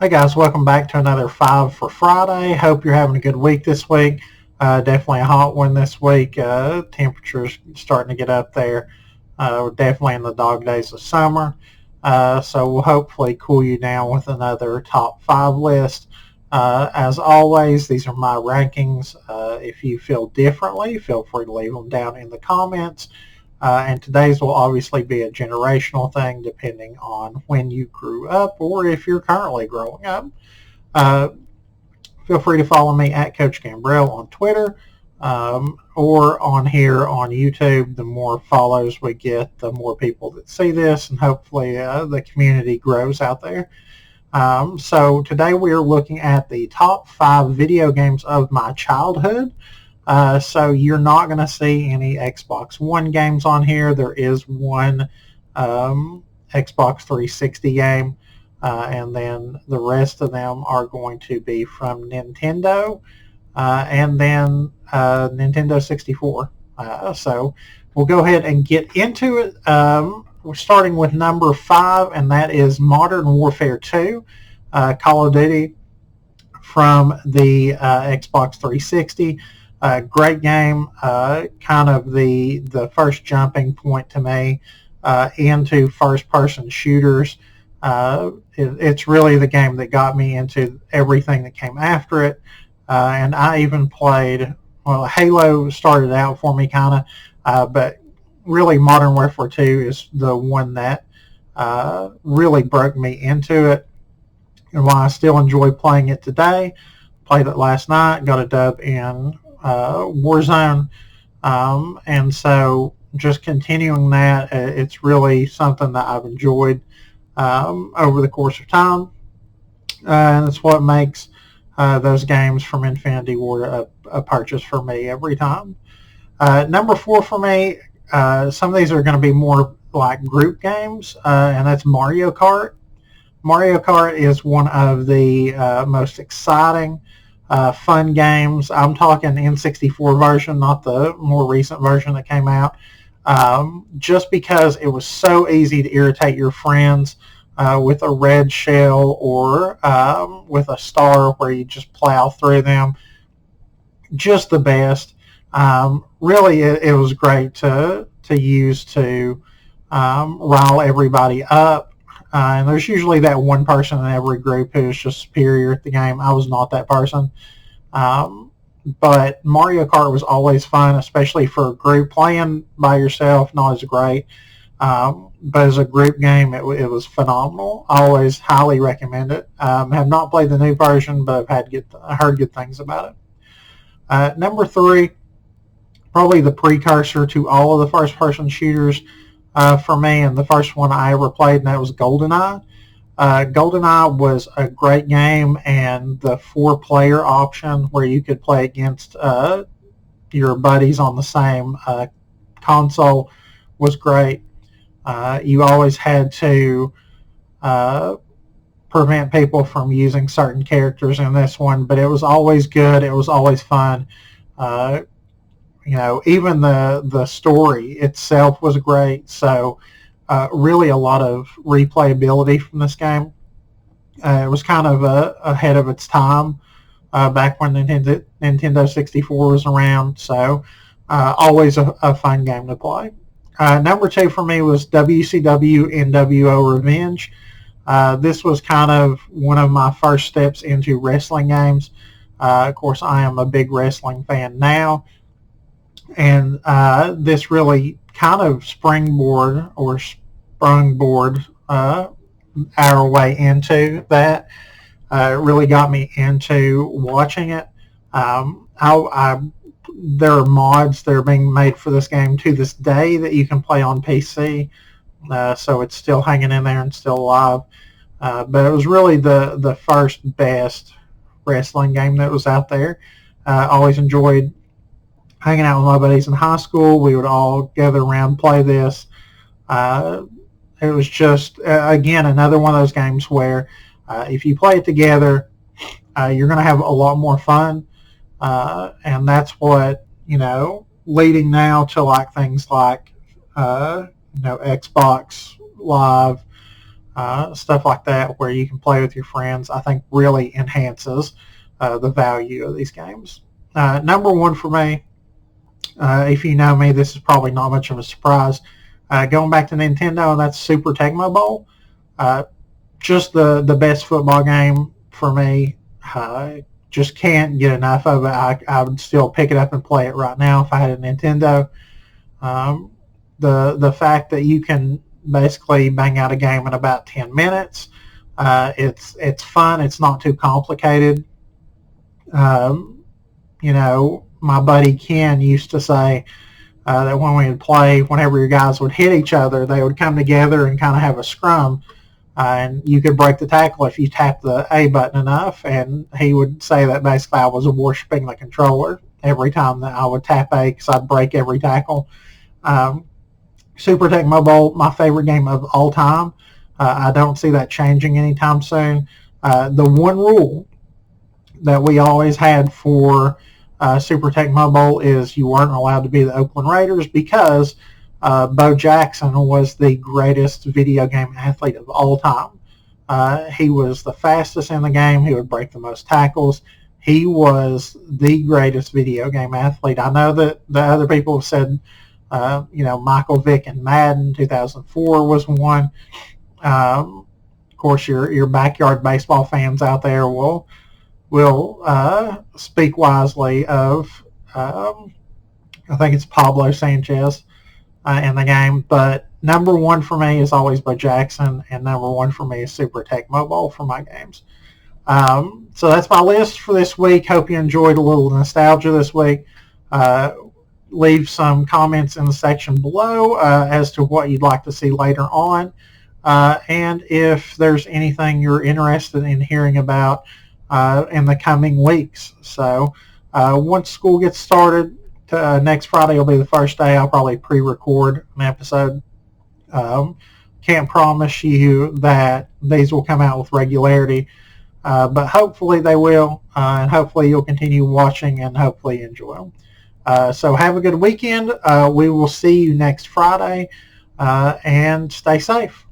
Hey guys, welcome back to another 5 for Friday. Hope you're having a good week this week. Definitely a hot one this week. Temperatures starting to get up there. We're definitely in the dog days of summer. So we'll hopefully cool you down with another top 5 list. As always, these are my rankings. If you feel differently, feel free to leave them down in the comments. And today's will obviously be a generational thing depending on when you grew up or if you're currently growing up. Uh, Feel free to follow me at Coach Gambrell on Twitter or on here on YouTube. The more follows we get, the more people that see this, and hopefully the community grows out there. So today we are looking at the top 5 video games of my childhood. So you're not going to see any Xbox One games on here. There is one Xbox 360 game, and then the rest of them are going to be from Nintendo, and then Nintendo 64. So we'll go ahead and get into it. We're starting with number 5, and that is Modern Warfare 2, Call of Duty from the Xbox 360. Great game, kind of the first jumping point to me into first-person shooters. It's really the game that got me into everything that came after it. And I even played, well, Halo started out for me kind of, but really Modern Warfare 2 is the one that really broke me into it, and why I still enjoy playing it today. Played it last night, got a dub in Warzone, and so just continuing that, it's really something that I've enjoyed over the course of time, and it's what makes those games from Infinity Ward a purchase for me every time. Number 4 for me, some of these are going to be more like group games, and that's Mario Kart. Mario Kart is one of the most exciting fun games. I'm talking N64 version, not the more recent version that came out. Just because it was so easy to irritate your friends with a red shell or with a star where you just plow through them. Just the best. Really, it was great to use to rile everybody up. And there's usually that one person in every group who is just superior at the game. I was not that person. But Mario Kart was always fun, especially for a group. Playing by yourself, not as great. But as a group game, it was phenomenal. I always highly recommend it. Have not played the new version, but I've heard good things about it. Number 3, probably the precursor to all of the first-person shooters for me, and the first one I ever played, and that was Goldeneye. Goldeneye was a great game, and the 4-player option where you could play against your buddies on the same console was great. You always had to prevent people from using certain characters in this one, but it was always good. It was always fun. Even the story itself was great. So really a lot of replayability from this game. It was kind of ahead of its time back when Nintendo 64 was around. So always a fun game to play. Number 2 for me was WCW NWO Revenge. This was kind of one of my first steps into wrestling games. Of course, I am a big wrestling fan now. And this really kind of sprung our way into that. It really got me into watching it. There are mods that are being made for this game to this day that you can play on PC. So it's still hanging in there and still alive. But it was really the first best wrestling game that was out there. Always enjoyed hanging out with my buddies in high school. We would all gather around, play this. It was just, again, another one of those games where if you play it together, you're going to have a lot more fun. And that's what, leading now to like things like, Xbox Live, stuff like that, where you can play with your friends, I think really enhances the value of these games. Number one for me, if you know me, this is probably not much of a surprise. Going back to Nintendo, that's Super Tecmo Bowl. Just the best football game for me. Just can't get enough of it. I would still pick it up and play it right now if I had a Nintendo. The fact that you can basically bang out a game in about 10 minutes. It's fun. It's not too complicated. My buddy Ken used to say that when we would play, whenever your guys would hit each other, they would come together and kind of have a scrum. And you could break the tackle if you tapped the A button enough. And he would say that basically I was worshiping the controller every time that I would tap A because I'd break every tackle. Super Tecmo Bowl, my favorite game of all time. I don't see that changing anytime soon. The one rule that we always had for Super Tecmo Bowl is you weren't allowed to be the Oakland Raiders because Bo Jackson was the greatest video game athlete of all time. He was the fastest in the game. He would break the most tackles. He was the greatest video game athlete. I know that the other people have said, Michael Vick in Madden 2004 was one. Of course, your backyard baseball fans out there will speak wisely of, I think it's Pablo Sanchez in the game. But number one for me is always Bo Jackson, and number one for me is Super Tecmo Bowl for my games. So that's my list for this week. Hope you enjoyed a little nostalgia this week. Leave some comments in the section below as to what you'd like to see later on. And if there's anything you're interested in hearing about in the coming weeks. So once school gets started, next Friday will be the first day. I'll probably pre-record an episode. Can't promise you that these will come out with regularity, but hopefully they will, and hopefully you'll continue watching and hopefully enjoy them. So have a good weekend. We will see you next Friday, and stay safe.